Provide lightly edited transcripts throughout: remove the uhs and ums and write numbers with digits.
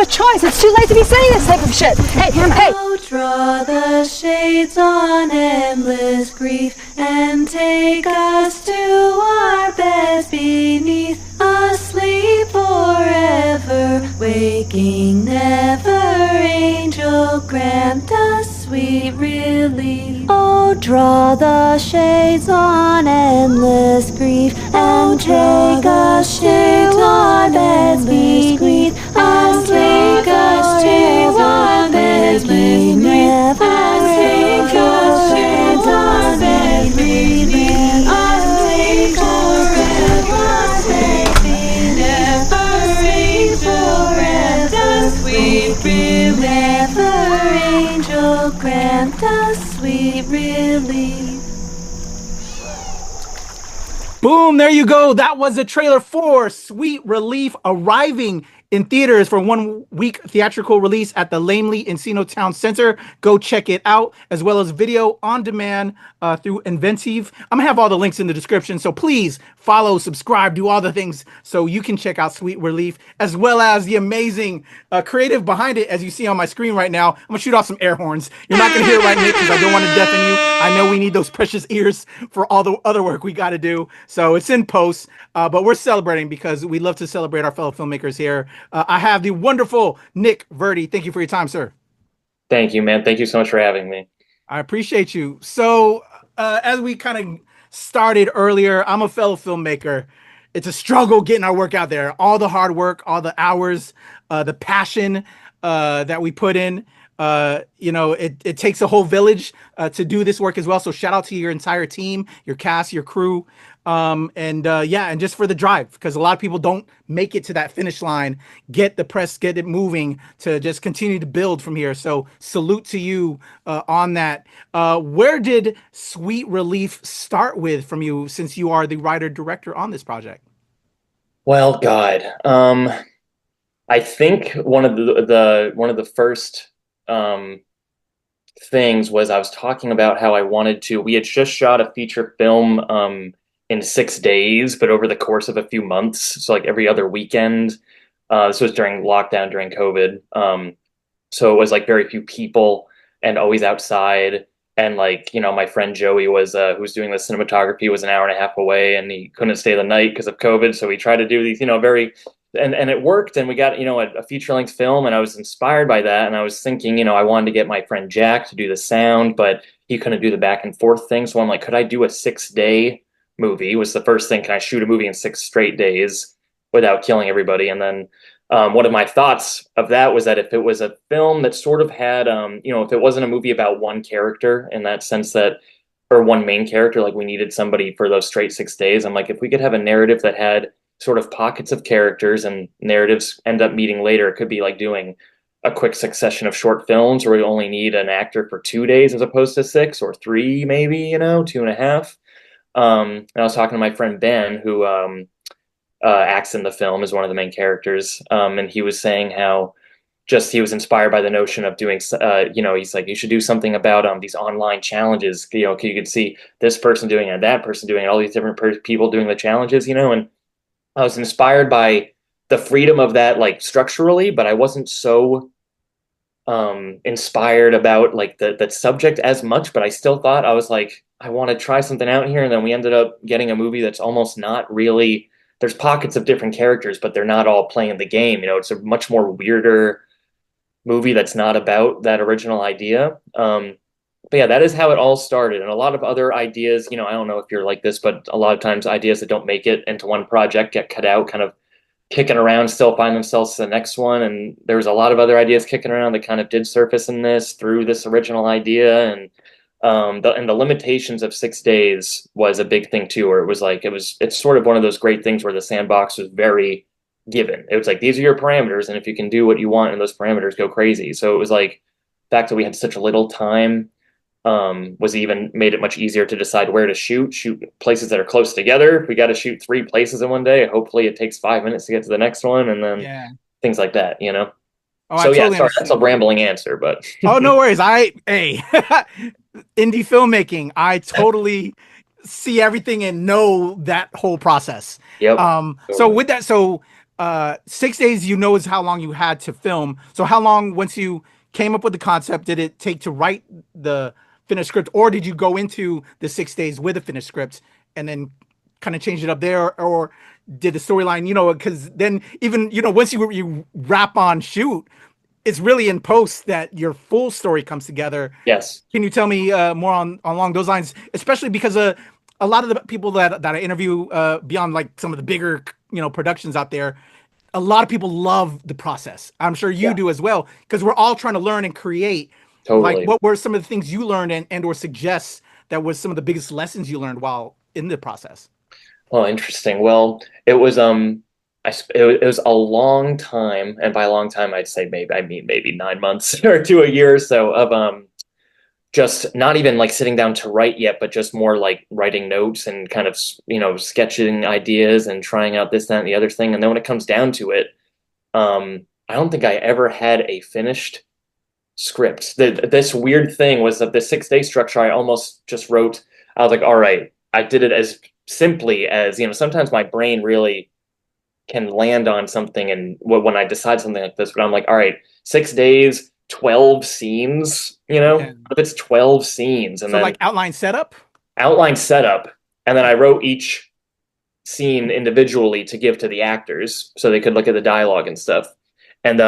choice. It's too late to be saying this type of shit. Hey, hey. Draw the shades on endless grief and take us to our beds beneath, asleep forever, waking never. Angel, grant us sweet relief. Oh, draw the shades on endless grief and take us to our beds beneath, and take us to our beds beneath, and take us to our beds beneath, and take forever, take me never, angel, grant us sweet relief. Never, angel, grant us sweet relief. Boom, there you go. That was a trailer for Sweet Relief, arriving in theaters for 1 week theatrical release at the Laemmle Encino Town Center. Go check it out, as well as video on demand through Eventive. I'm gonna have all the links in the description, so please follow, subscribe, do all the things so you can check out Sweet Relief, as well as the amazing creative behind it, as you see on my screen right now. I'm gonna shoot off some air horns. You're not gonna hear it right, Nick, because I don't want to deafen you. I know we need those precious ears for all the other work we got to do, so it's in post. But we're celebrating because we love to celebrate our fellow filmmakers here. I have the wonderful Nick Verdi. Thank you for your time, sir. Thank you, man. Thank you so much for having me. I appreciate you. So as we kind of started earlier, I'm a fellow filmmaker. It's a struggle getting our work out there. All the hard work, all the hours, the passion that we put in. It takes a whole village to do this work as well. So shout out to your entire team, your cast, your crew. And just for the drive, because a lot of people don't make it to that finish line, get the press, get it moving to just continue to build from here. So salute to you on that. Where did Sweet Relief start with from you, since you are the writer director on this project? Well, God, I think one of the first things was I was talking about how I wanted to. We had just shot a feature film in 6 days, but over the course of a few months, so like every other weekend. This was during lockdown, during COVID. So it was like very few people and always outside. And like, my friend Joey was who was doing the cinematography, was an hour and a half away, and he couldn't stay the night because of COVID. So we tried to do these, very, and it worked, and we got, a feature-length film, and I was inspired by that. And I was thinking, I wanted to get my friend Jack to do the sound, but he couldn't do the back and forth thing. So I'm like, could I do a 6-day movie? Was the first thing. Can I shoot a movie in 6 straight days without killing everybody? And then one of my thoughts of that was that if it was a film that sort of had, if it wasn't a movie about one character in that sense, that, or one main character, like we needed somebody for those straight 6 days. I'm like, if we could have a narrative that had sort of pockets of characters and narratives end up meeting later, it could be like doing a quick succession of short films where we only need an actor for 2 days as opposed to 6 or 3, maybe, 2.5. And I was talking to my friend Ben, who acts in the film as one of the main characters, and he was saying how he was inspired by the notion of doing, he's like, you should do something about these online challenges. You could see this person doing it, that person doing it, all these different people doing the challenges, and I was inspired by the freedom of that, like structurally, but I wasn't so inspired about like that subject as much. But I still thought, I was like, I want to try something out here. And then we ended up getting a movie that's almost not really, there's pockets of different characters, but they're not all playing the game. It's a much more weirder movie that's not about that original idea. But yeah, that is how it all started. And a lot of other ideas, I don't know if you're like this, but a lot of times ideas that don't make it into one project get cut out, kind of kicking around, still find themselves to the next one. And there's a lot of other ideas kicking around that kind of did surface in this through this original idea. And the limitations of 6 days was a big thing too, where it's sort of one of those great things where the sandbox was very given. It was like, these are your parameters, and if you can do what you want in those parameters, go crazy. So it was like, the fact that we had such a little time was even made it much easier to decide where to shoot places that are close together. If we got to shoot 3 places in one day, hopefully it takes 5 minutes to get to the next one, and then things like that, Oh, so totally sorry, that's a rambling answer, but oh, no worries. Indie filmmaking, I totally see everything and know that whole process. Yep. So with that, 6 days, is how long you had to film. So how long, once you came up with the concept, did it take to write the finished script, or did you go into the 6 days with a finished script and then kind of change it up there, or did the storyline, because then even, once you wrap on shoot, it's really in post that your full story comes together. Yes. Can you tell me more along those lines, especially because a lot of the people that I interview, beyond like some of the bigger, productions out there, a lot of people love the process. I'm sure you Yeah. do as well, because we're all trying to learn and create. Like, Totally. what were some of the things you learned and or suggest that was some of the biggest lessons you learned while in the process? Oh, interesting. Well, it was it was a long time, and by a long time I'd say maybe 9 months or to a year or so of just not even like sitting down to write yet, but just more like writing notes and kind of, sketching ideas and trying out this, that, and the other thing. And then when it comes down to it, I don't think I ever had a finished script. This weird thing was that the 6 day structure, I almost just wrote, I was like, all right, I did it as simply as, sometimes my brain really can land on something, and when I decide something like this, but I'm like, all right, 6 days, 12 scenes, Yeah. if it's 12 scenes, and So then like outline setup. outline setup, and then I wrote each scene individually to give to the actors so they could look at the dialogue and stuff. And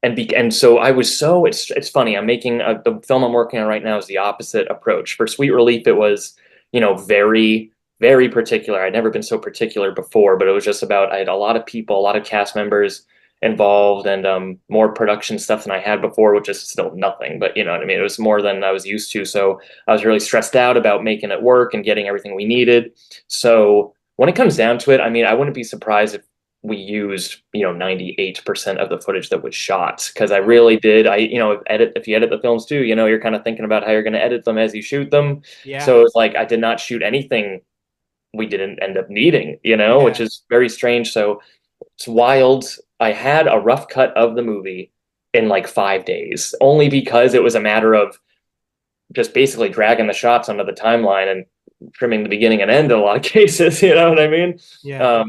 and so I was so it's funny. I'm making the film I'm working on right now is the opposite approach. For Sweet Relief, it was very very particular. I'd never been so particular before, but it was just about I had a lot of people, a lot of cast members involved, and more production stuff than I had before, which is still nothing. But you know what I mean. It was more than I was used to. So I was really stressed out about making it work and getting everything we needed. So when it comes down to it, I mean, I wouldn't be surprised if we used 98% of the footage that was shot, because I really did. If you edit the films too, you're kind of thinking about how you're going to edit them as you shoot them. Yeah. So it's like I did not shoot anything we didn't end up needing, which Yeah. is very strange. So it's wild. I had a rough cut of the movie in like 5 days, only because it was a matter of just basically dragging the shots onto the timeline and trimming the beginning and end in a lot of cases. You know what I mean? Yeah.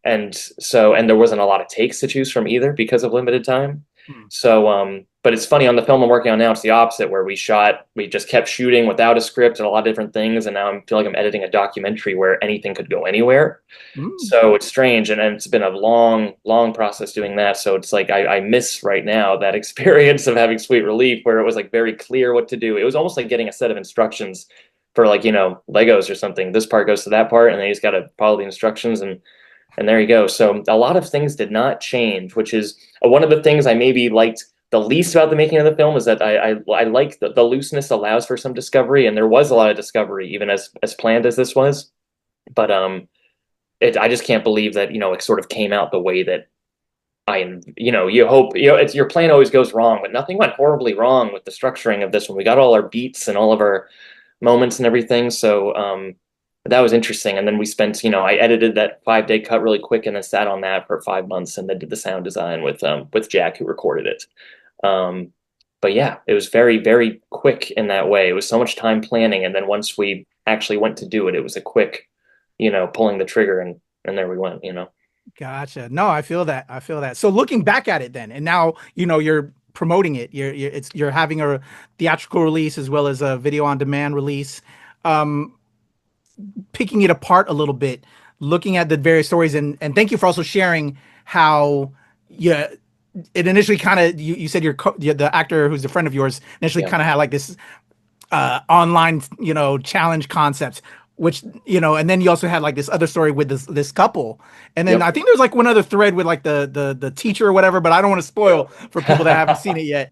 And there wasn't a lot of takes to choose from either because of limited time. Hmm. So, but it's funny, on the film I'm working on now, it's the opposite, where we just kept shooting without a script and a lot of different things. And now I feel like I'm editing a documentary where anything could go anywhere. Mm. So it's strange. And it's been a long, long process doing that. So it's like, I miss right now that experience of having Sweet Relief, where it was like very clear what to do. It was almost like getting a set of instructions for like, Legos or something. This part goes to that part, and then you just got to follow the instructions, and there you go. So a lot of things did not change, which is one of the things I maybe liked the least about the making of the film, is that I like the looseness allows for some discovery, and there was a lot of discovery even as planned as this was. But I just can't believe that it sort of came out the way that you hope. It's your plan always goes wrong, but nothing went horribly wrong with the structuring of this one. We got all our beats and all of our moments and everything. So that was interesting. And then we spent, I edited that 5 day cut really quick, and then sat on that for 5 months, and then did the sound design with Jack, who recorded it. But yeah, it was very, very quick in that way. It was so much time planning, and then once we actually went to do it, it was a quick, pulling the trigger, and there we went. Gotcha. No, I feel that. I feel that. So looking back at it then, and now, you're promoting it. You're having a theatrical release as well as a video on demand release. Picking it apart a little bit, looking at the various stories, and thank you for also sharing how it initially kind of, you said the actor who's a friend of yours initially kind of had like this online challenge concept, which and then you also had like this other story with this couple, and then I think there's like one other thread with like the teacher or whatever, but I don't want to spoil for people that haven't seen it yet.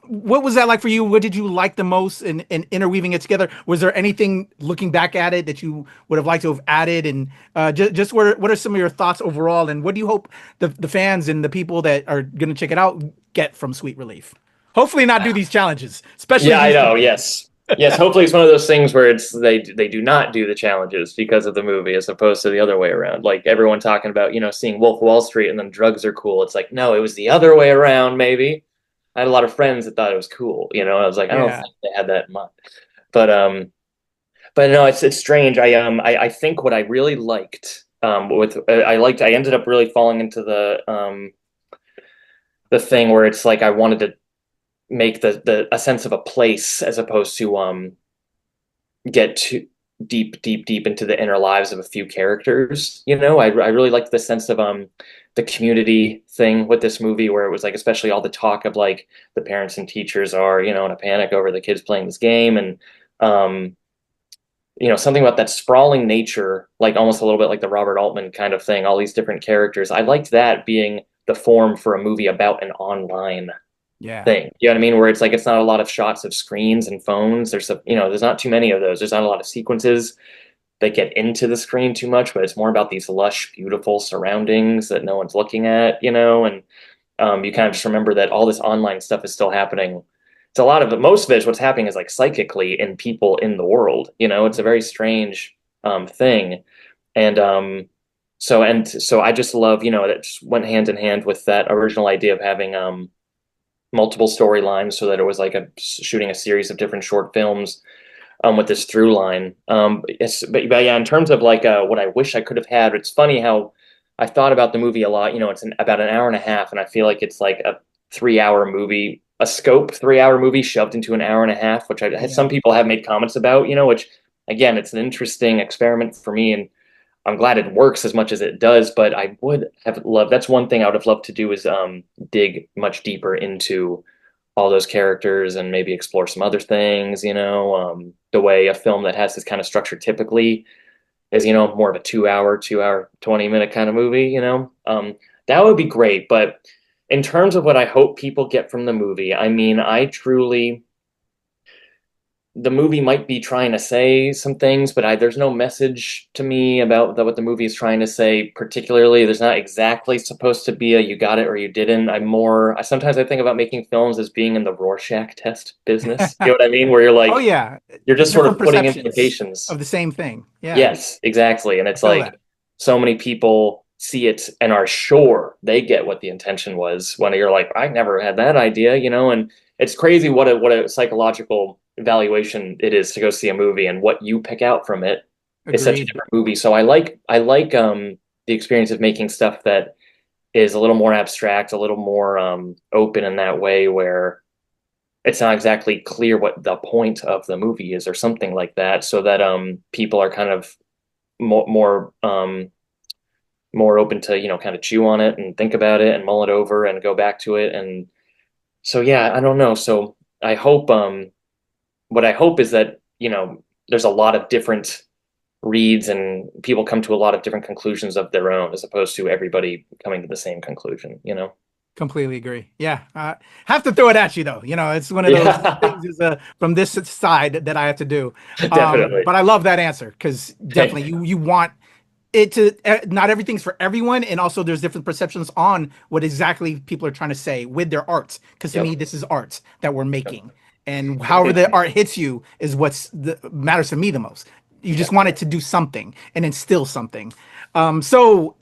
What was that like for you? What did you like the most in interweaving it together? Was there anything looking back at it that you would have liked to have added? And just what are some of your thoughts overall? And what do you hope the fans and the people that are going to check it out get from Sweet Relief? Hopefully not do these challenges, especially. Yeah, I know. Yes. Yes. Hopefully it's one of those things where they do not do the challenges because of the movie, as opposed to the other way around. Like everyone talking about, seeing Wolf of Wall Street and then drugs are cool. It's like, no, it was the other way around. Maybe. I had a lot of friends that thought it was cool. I was like, I don't think they had that in mind. But no, it's strange. I think what I really liked I ended up really falling into the thing where it's like I wanted to make the a sense of a place as opposed to get too deep into the inner lives of a few characters. I really liked the sense of the community thing with this movie, where it was like, especially all the talk of like the parents and teachers are, in a panic over the kids playing this game, and um something about that sprawling nature, like almost a little bit like the Robert Altman kind of thing, all these different characters. I liked that being the form for a movie about an online Yeah. thing. You know what I mean? Where it's like it's not a lot of shots of screens and phones. There's not too many of those. There's not a lot of sequences that get into the screen too much, but it's more about these lush, beautiful surroundings that no one's looking at, and you kind of just remember that all this online stuff is still happening. It's a lot of it. Most of it is what's happening is like psychically in people in the world. It's a very strange thing, and so I just love that just went hand in hand with that original idea of having multiple storylines, so that it was like shooting a series of different short films with this through line. But yeah, in terms of like what I wish I could have had, it's funny how I thought about the movie a lot. It's about an hour and a half, and I feel like it's like a 3 hour movie, a scope 3 hour movie shoved into an hour and a half, which some people have made comments about. Which again, it's an interesting experiment for me, and I'm glad it works as much as it does. But I would have loved. That's one thing I would have loved to do, is dig much deeper into all those characters and maybe explore some other things. The way a film that has this kind of structure typically is, more of a 2 hour, 20-minute kind of movie. That would be great. But in terms of what I hope people get from the movie, I mean, the movie might be trying to say some things, but there's no message to me about what the movie is trying to say particularly. There's not exactly supposed to be a you got it or you didn't. Sometimes I think about making films as being in the Rorschach test business. You know what I mean? Where you're like, Oh yeah, you're just sort of different putting perceptions implications. of the same thing. Yeah. Yes, exactly. And it's I feel like that. so many people see it and are sure they get what the intention was, when you're like, I never had that idea, and it's crazy what a psychological evaluation it is to go see a movie, and what you pick out from it is such a Agreed. different movie. So I like the experience of making stuff that is a little more abstract, a little more open in that way, where it's not exactly clear what the point of the movie is or something like that, so that people are kind of more open to kind of chew on it and think about it and mull it over and go back to it. And so yeah, I don't know. So I hope what I hope is that there's a lot of different reads and people come to a lot of different conclusions of their own, as opposed to everybody coming to the same conclusion. Completely agree. Yeah. Have to throw it at you though. It's one of those Yeah. things is from this side that I have to do. Definitely. But I love that answer, because definitely you want it to, not everything's for everyone, and also there's different perceptions on what exactly people are trying to say with their art, because to Yep. me this is art that we're making, and however the art hits you is what's matters to me the most. You just want it to do something and instill something. So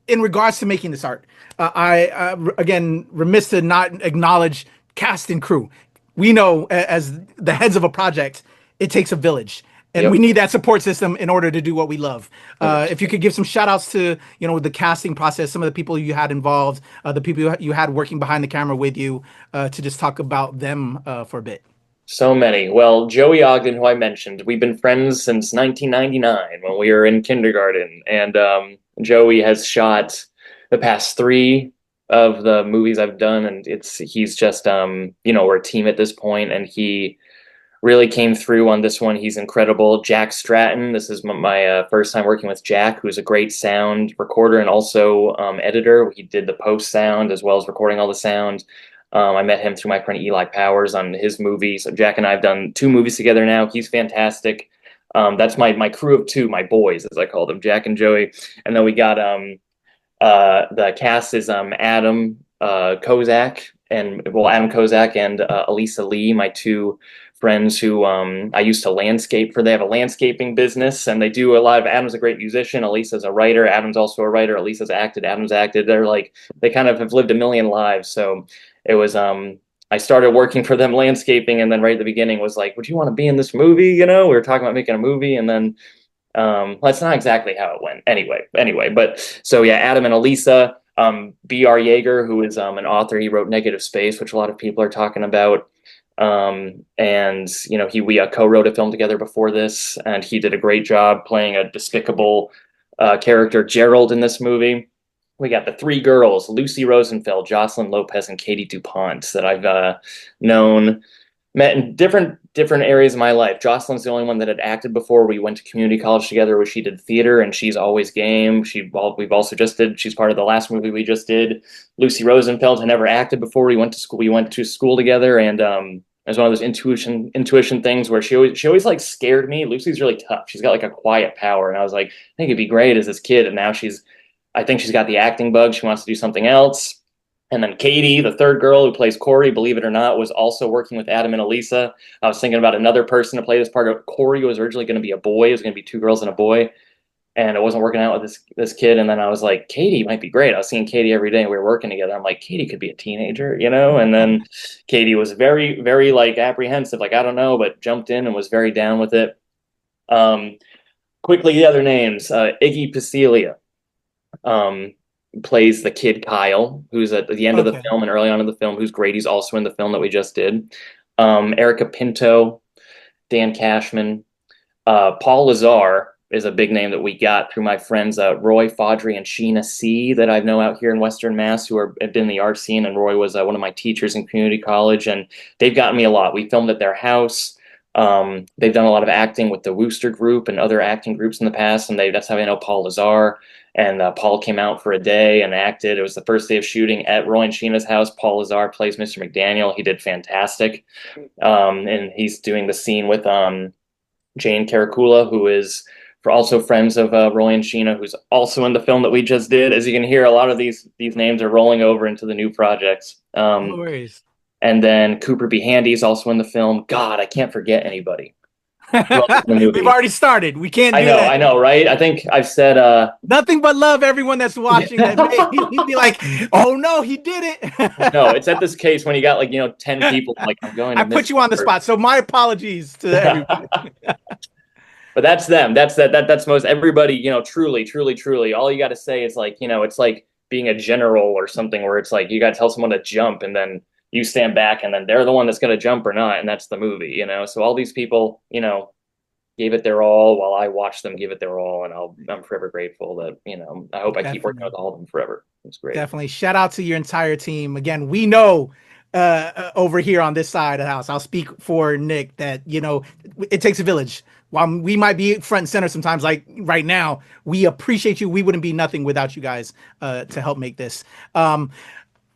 in regards to making this art, I again remiss to not acknowledge cast and crew. We know as the heads of a project, it takes a village. And Yep. we need that support system in order to do what we love. If you could give some shout outs to, the casting process, some of the people you had involved, the people you had working behind the camera with you, to just talk about them for a bit. So many. Well, Joey Ogden, who I mentioned, we've been friends since 1999 when we were in kindergarten. And Joey has shot the past 3 of the movies I've done. And he's just, we're a team at this point, and he really came through on this one. He's incredible. Jack Stratton. This is my first time working with Jack, who's a great sound recorder and also editor. He did the post sound as well as recording all the sound. I met him through my friend Eli Powers on his movie. So Jack and I have done 2 movies together now. He's fantastic. That's my crew of 2, my boys, as I call them, Jack and Joey. And then we got the cast is Adam Kozak and Elisa Lee, my 2 friends who I used to landscape for. They have a landscaping business, and they do a lot of. Adam's a great musician. Elisa's a writer. Adam's also a writer. Elisa's acted. Adam's acted. They kind of have lived a million lives. So it was I started working for them landscaping, and then right at the beginning was like, would you want to be in this movie? We were talking about making a movie, and then That's not exactly how it went. Anyway, but so yeah, Adam and Elisa, B.R. Yeager, who is an author, he wrote Negative Space, which a lot of people are talking about. And we co-wrote a film together before this, and he did a great job playing a despicable character, Gerald, in this movie. We got the three girls, Lucy Rosenfeld, Jocelyn Lopez, and Katie DuPont, that I've known, met in different areas of my life. Jocelyn's the only one that had acted before. We went to community college together where she did theater, and she's always game. She's part of the last movie we just did. Lucy Rosenfeld had never acted before. We went to school together, and it was one of those intuition things where she always like scared me. Lucy's really tough. She's got like a quiet power, and I was like, I think it'd be great as this kid. And now I think she's got the acting bug. She wants to do something else. And then Katie, the third girl who plays Corey, believe it or not, was also working with Adam and Elisa. I was thinking about another person to play this part. Corey was originally going to be a boy. It was going to be two girls and a boy. And it wasn't working out with this kid. And then I was like, Katie might be great. I was seeing Katie every day, and we were working together. I'm like, Katie could be a teenager, And then Katie was very, very like apprehensive, like, I don't know, but jumped in and was very down with it. Quickly, the other names, Iggy Paciglia. Plays the kid Kyle, who's at the end of the film and early on in the film, who's great. He's also in the film that we just did. Erica Pinto, Dan Cashman, Paul Lazar is a big name that we got through my friends Roy Faudrey and Sheena C. that I know out here in Western Mass, who have been in the art scene. And Roy was one of my teachers in community college, and they've gotten me a lot. We filmed at their house. They've done a lot of acting with the Wooster Group and other acting groups in the past, and that's how I know Paul Lazar. And Paul came out for a day and acted. It was the first day of shooting at Roy and Sheena's house. Paul Lazar plays Mr. McDaniel. He did fantastic. And he's doing the scene with Jane Caracula, who is also friends of Roy and Sheena, who's also in the film that we just did. As you can hear, a lot of these names are rolling over into the new projects. No worries. And then Cooper B. Handy is also in the film. God, I can't forget anybody. We've already started. We can't do that. I know, right? I think I've said nothing but love, everyone that's watching. He'd be like, oh no, he did it. No, it's at this case when you got 10 people. Like, I'm going to I put you on the spot, so my apologies to everybody. But that's them. That's most everybody, truly. All you got to say is it's like being a general or something where it's like you got to tell someone to jump and then you stand back and then they're the one that's going to jump or not. And that's the movie, So all these people, gave it their all while I watched them give it their all. And I'm forever grateful that, I hope I keep working with all of them forever. It's great. Definitely. Shout out to your entire team. Again, we know over here on this side of the house, I'll speak for Nick, that, it takes a village. While we might be front and center sometimes, like right now, we appreciate you. We wouldn't be nothing without you guys to help make this.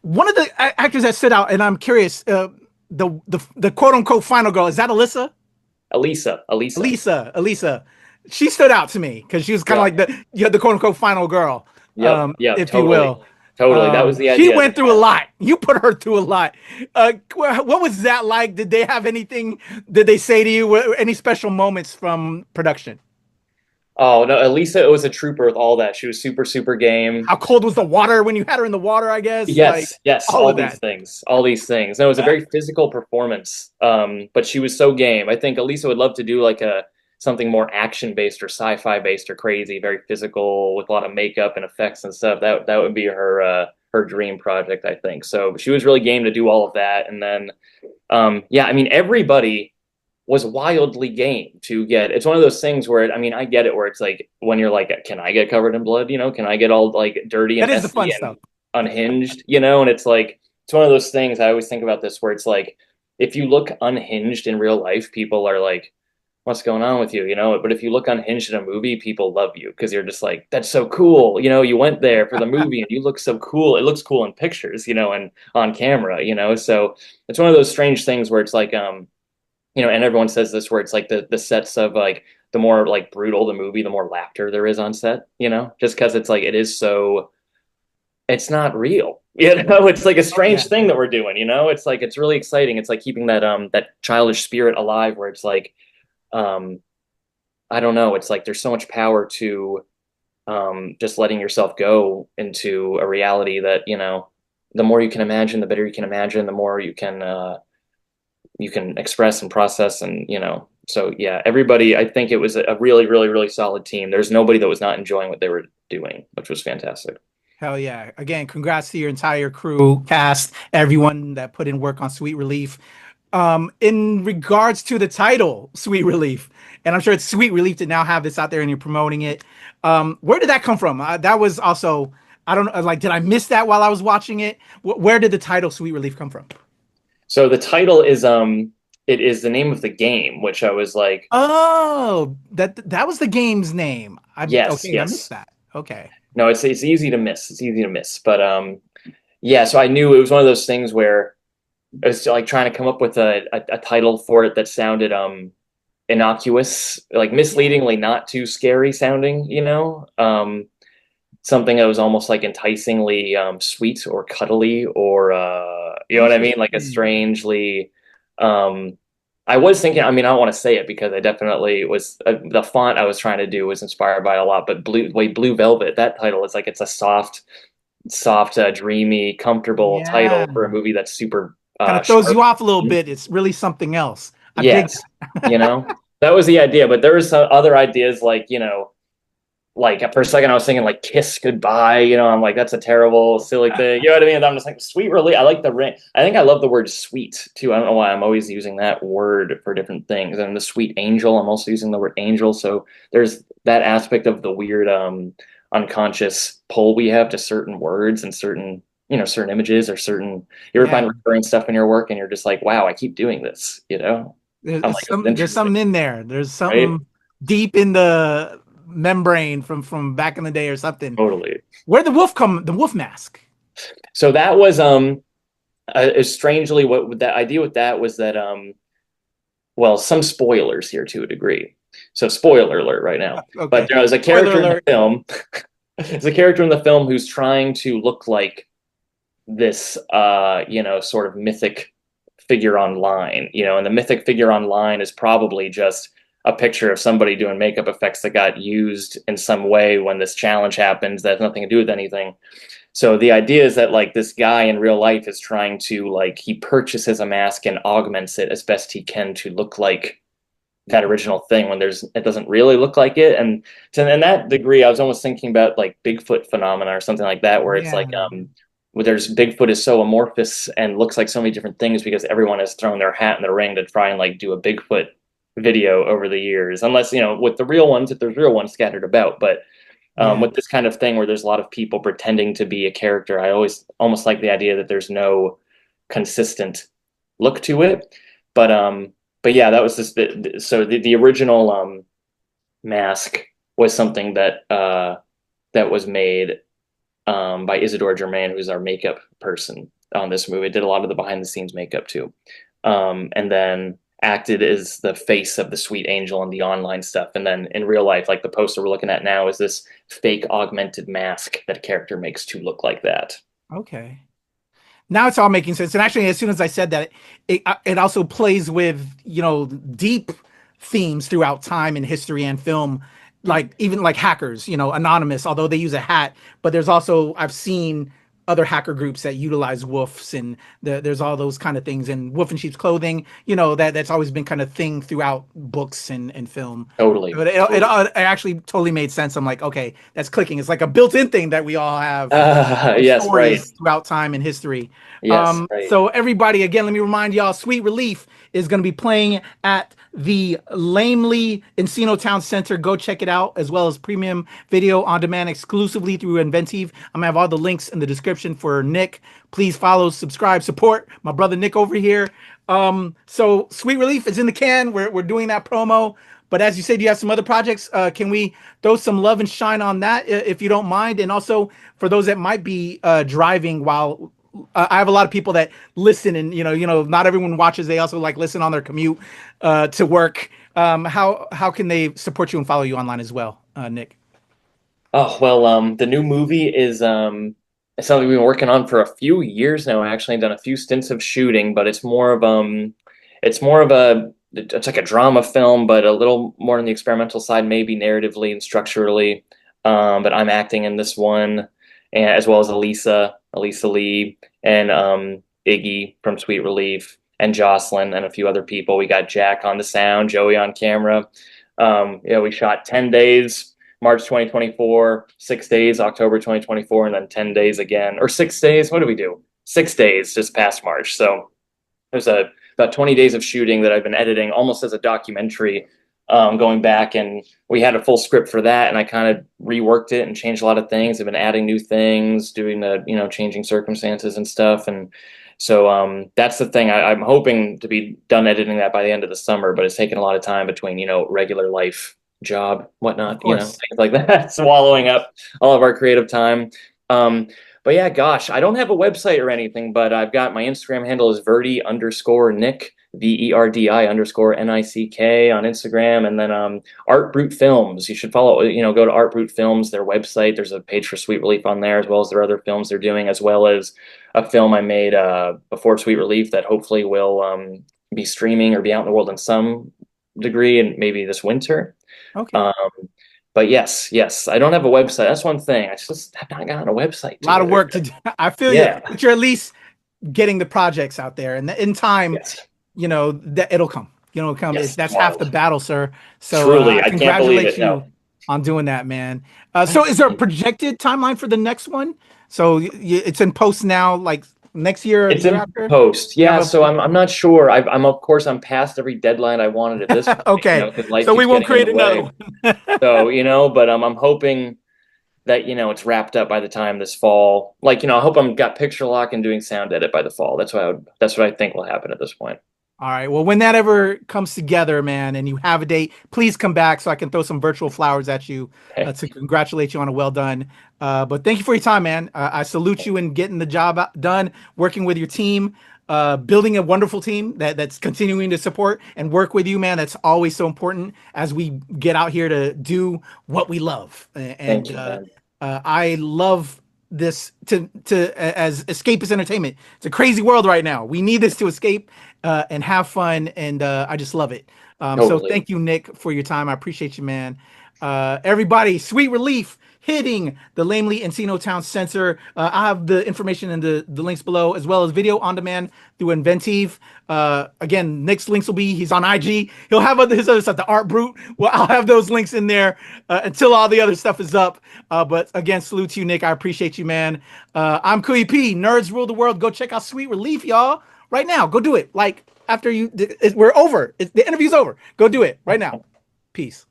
One of the actors that stood out, and I'm curious, the quote unquote final girl, is that Alyssa? Elisa. She stood out to me because she was kind of like the quote unquote final girl. If you will. Totally. That was the idea. She went through a lot. You put her through a lot. What was that like? Did they have anything? Did they say to you any special moments from production? Oh no, Elisa was a trooper with all that. She was super, super game. How cold was the water when you had her in the water? I guess. Yes. All these things. No, it was a very physical performance. But she was so game. I think Elisa would love to do something more action based or sci-fi based or crazy, very physical with a lot of makeup and effects and stuff. That would be her dream project, I think. So she was really game to do all of that. And then, everybody was wildly game to get. It's one of those things where I get it, where it's like when you're like, can I get covered in blood? Can I get all dirty and that is the fun stuff, unhinged? And it's like it's one of those things. I always think about this where it's like if you look unhinged in real life, people are like, what's going on with you? But if you look unhinged in a movie, people love you because you're just like, that's so cool. You went there for the movie and you look so cool. It looks cool in pictures, and on camera, so it's one of those strange things where it's like, and everyone says this, where it's like the sets of like, the more like brutal the movie, the more laughter there is on set, just because it's like, it's not real, it's like a strange thing that we're doing, it's like, it's really exciting. It's like keeping that childish spirit alive where it's like, I don't know. It's like, there's so much power to, just letting yourself go into a reality that, the more you can imagine, the better you can imagine, the more you can express and process. And, So yeah, everybody, I think it was a really, really, really solid team. There's nobody that was not enjoying what they were doing, which was fantastic. Hell yeah. Again, congrats to your entire crew, cast, everyone that put in work on Sweet Relief. In regards to the title, Sweet Relief, and I'm sure it's Sweet Relief to now have this out there and you're promoting it. Where did that come from? That was also, I don't know, like, did I miss that while I was watching it? Where did the title Sweet Relief come from? So the title is it is the name of the game, which I was like, Oh, that was the game's name. yes, Okay, I missed yes. that. Okay. No, it's easy to miss. It's easy to miss. But yeah, so I knew it was one of those things where I was like trying to come up with a title for it that sounded innocuous, like misleadingly not too scary sounding, you know? Something that was almost like enticingly sweet or cuddly or you know what I mean? Like a Interesting. strangely I was thinking, I mean, I don't want to say it because I definitely was the font I was trying to do was inspired by a lot, but Blue Velvet, that title is like it's a soft, dreamy, comfortable Yeah. title for a movie that's super Kind of throws sharp. you off a little bit. It's really something else. I dig Yes, you that. know, that was the idea, but there was some other ideas like, you know, like for a second I was thinking like kiss goodbye, you know, I'm like that's a terrible silly thing, you know what I mean? And I'm just like sweet relief. I like the ring. I think I love the word sweet too. I don't know why I'm always using that word for different things. And the sweet angel, I'm also using the word angel. So there's that aspect of the weird unconscious pull we have to certain words and certain, you know, certain images or certain, you ever find Yeah. recurring stuff in your work and you're just like, wow, I keep doing this, you know? I'm like, this is There's interesting, something in there. There's right? something deep in the membrane from back in the day or something. Totally. Where the wolf come? The wolf mask. So that was strangely what the idea with that was that well, some spoilers here to a degree. So spoiler alert right now. But Okay. there's a Spoiler character in the alert. film. There's a character in the film who's trying to look like this you know, sort of mythic figure online, you know, and the mythic figure online is probably just a picture of somebody doing makeup effects that got used in some way when this challenge happens that has nothing to do with anything. So the idea is that like this guy in real life is trying to like he purchases a mask and augments it as best he can to look like that original thing when there's it doesn't really look like it. And to in that degree, I was almost thinking about like Bigfoot phenomena or something like that, where it's Yeah. like where there's Bigfoot is so amorphous and looks like so many different things because everyone has thrown their hat in the ring to try and like do a Bigfoot video over the years. Unless, you know, with the real ones, if there's real ones scattered about. But Yeah. with this kind of thing where there's a lot of people pretending to be a character, I always almost like the idea that there's no consistent look to it. But yeah, that was just the original mask was something that that was made by Isadora Germain, who's our makeup person on this movie. Did a lot of the behind the scenes makeup too, and then acted as the face of the sweet angel and the online stuff. And then in real life, like the poster we're looking at now, is this fake augmented mask that a character makes to look like that. Okay. Now it's all making sense. And actually, as soon as I said that, it also plays with, you know, deep themes throughout time and history and film, like even like hackers, you know, anonymous, although they use a hat, but there's also I've seen other hacker groups that utilize wolves and there's all those kind of things and wolf in sheep's clothing, you know, that's always been kind of thing throughout books and film. Totally, But totally. it actually totally made sense. I'm like, okay, that's clicking. It's like a built-in thing that we all have Yes, right. stories throughout time and history. Yes, right. So everybody, again, let me remind y'all, Sweet Relief is going to be playing at the Laemmle Encino Town Center. Go check it out, as well as premium video on demand exclusively through Inventive. I'm gonna have all the links in the description for Nick. Please follow, subscribe, support my brother Nick over here. So Sweet Relief is in the can. We're doing that promo. But as you said, you have some other projects. Can we throw some love and shine on that, if you don't mind? And also for those that might be driving while I have a lot of people that listen, and not everyone watches. They also like listen on their commute to work. How can they support you and follow you online as well, Nick? Oh, well, the new movie is it's something we've been working on for a few years now, actually, and done a few stints of shooting, but it's more of a it's like a drama film, but a little more on the experimental side, maybe narratively and structurally. But I'm acting in this one, and as well as Elisa Lee, and Iggy from Sweet Relief. and Jocelyn and a few other people. We got Jack on the sound, Joey on camera. We shot 10 days, March 2024, 6 days, October 2024, and then 10 days again, or 6 days. What did we do? 6 days just past March. So there's about 20 days of shooting that I've been editing almost as a documentary, going back, and we had a full script for that, and I kind of reworked it and changed a lot of things. I've been adding new things, doing the, changing circumstances and stuff. And so that's the thing. I'm hoping to be done editing that by the end of the summer, but it's taken a lot of time between, regular life, job, whatnot, things like that, swallowing up all of our creative time. But yeah, gosh, I don't have a website or anything, but I've got my Instagram handle is Verdi_Nick, VERDI_NICK on Instagram. And then Art Brute Films. You should follow, go to Art Brute Films, their website. There's a page for Sweet Relief on there, as well as their other films they're doing, as well as a film I made before Sweet Relief that hopefully will be streaming or be out in the world in some degree, and maybe this winter. Okay. But yes, I don't have a website. That's one thing. I just have not gotten a website. A lot of work to do. I feel you, but you're at least getting the projects out there, and in time, that it'll come. Yes, that's half the battle, sir. So truly, I congratulate can't believe it. You on doing that, man. So is there a projected timeline for the next one? So it's in post now, like next year? It's in post. Yeah. So I'm not sure. I'm past every deadline I wanted at this point. Okay. So we won't create another one. So, but I'm hoping that, it's wrapped up by the time this fall. Like, I hope I'm got picture lock and doing sound edit by the fall. That's what I think will happen at this point. All right. Well, when that ever comes together, man, and you have a date, please come back so I can throw some virtual flowers at you to congratulate you on a well done. But thank you for your time, man. I salute you in getting the job done, working with your team, building a wonderful team that's continuing to support and work with you, man. That's always so important as we get out here to do what we love. And I love this as escapist entertainment. It's a crazy world right now. We need this to escape and have fun, and I just love it. So thank you, Nick, for your time. I appreciate you, man. Everybody, Sweet Relief hitting the Laemmle Encino Town Center. I have the information in the links below, as well as video on demand through Inventive. Again, Nick's links will be, he's on IG. He'll have his other stuff, the Art Brute. Well, I'll have those links in there until all the other stuff is up. But again, salute to you, Nick. I appreciate you, man. I'm KUYA P. Nerds rule the world. Go check out Sweet Relief, y'all. Right now, go do it. Like, after we're over. The interview's over. Go do it right now. Peace.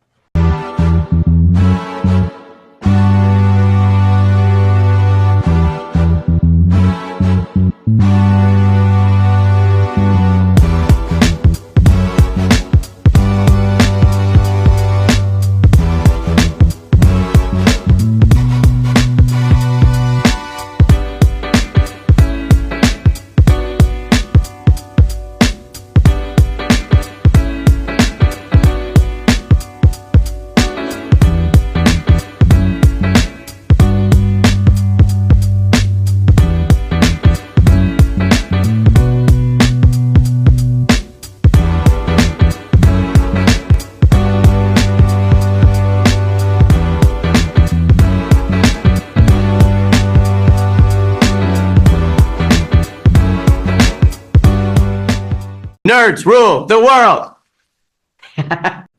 Nerds rule the world.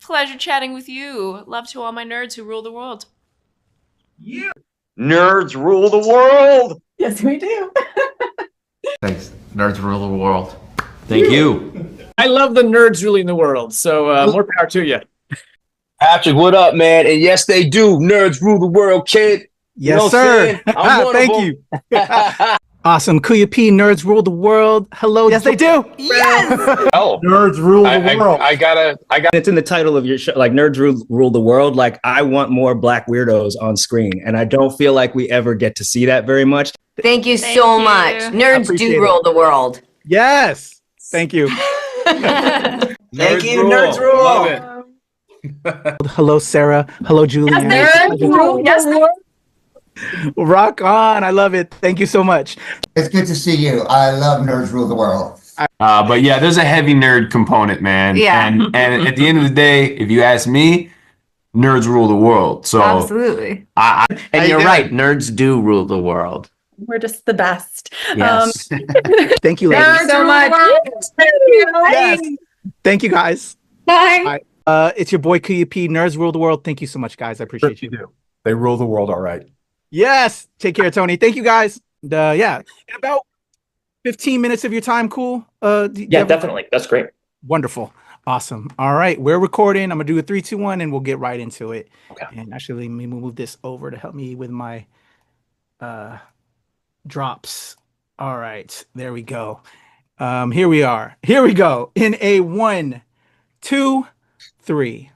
Pleasure chatting with you. Love to all my nerds who rule the world. Yeah. Nerds rule the world. Yes, we do. Thanks. Nerds rule the world. Thank you. I love the nerds ruling the world. So more power to you. Patrick, what up, man? And yes, they do. Nerds rule the world, kid. Yes, sir. Thank you. Awesome. KUYA P, Nerds Rule the World. Hello. Yes, they do. Yes. Oh, Nerds Rule the World. I got It's in the title of your show, like Nerds Rule the World. Like, I want more Black weirdos on screen, and I don't feel like we ever get to see that very much. Thank you so much. Nerds do rule the world. Yes. Thank you. Thank you, Nerds Rule. Love it. Hello, Sarah. Hello, Julian. Nerds rule. Yes, rock on. I love it. Thank you so much. It's good to see you. I love Nerds Rule the World. But yeah, there's a heavy nerd component, man. Yeah. And at the end of the day, if you ask me, nerds rule the world. So absolutely. And you're right. Nerds do rule the world. We're just the best. Yes. Thank you, ladies. Thank you so much. Yes. Thank you, guys. Bye. It's your boy KUYA P. Nerds rule the world. Thank you so much, guys. I appreciate you. do. They rule the world, all right. Yes. Take care, Tony. Thank you, guys. Yeah. In about 15 minutes of your time, cool? Yeah, definitely. That's great. Wonderful. Awesome. All right. We're recording. I'm going to do a 3, 2, 1, and we'll get right into it. Okay. And actually, let me move this over to help me with my drops. All right. There we go. Here we are. Here we go. In a 1, 2, 3.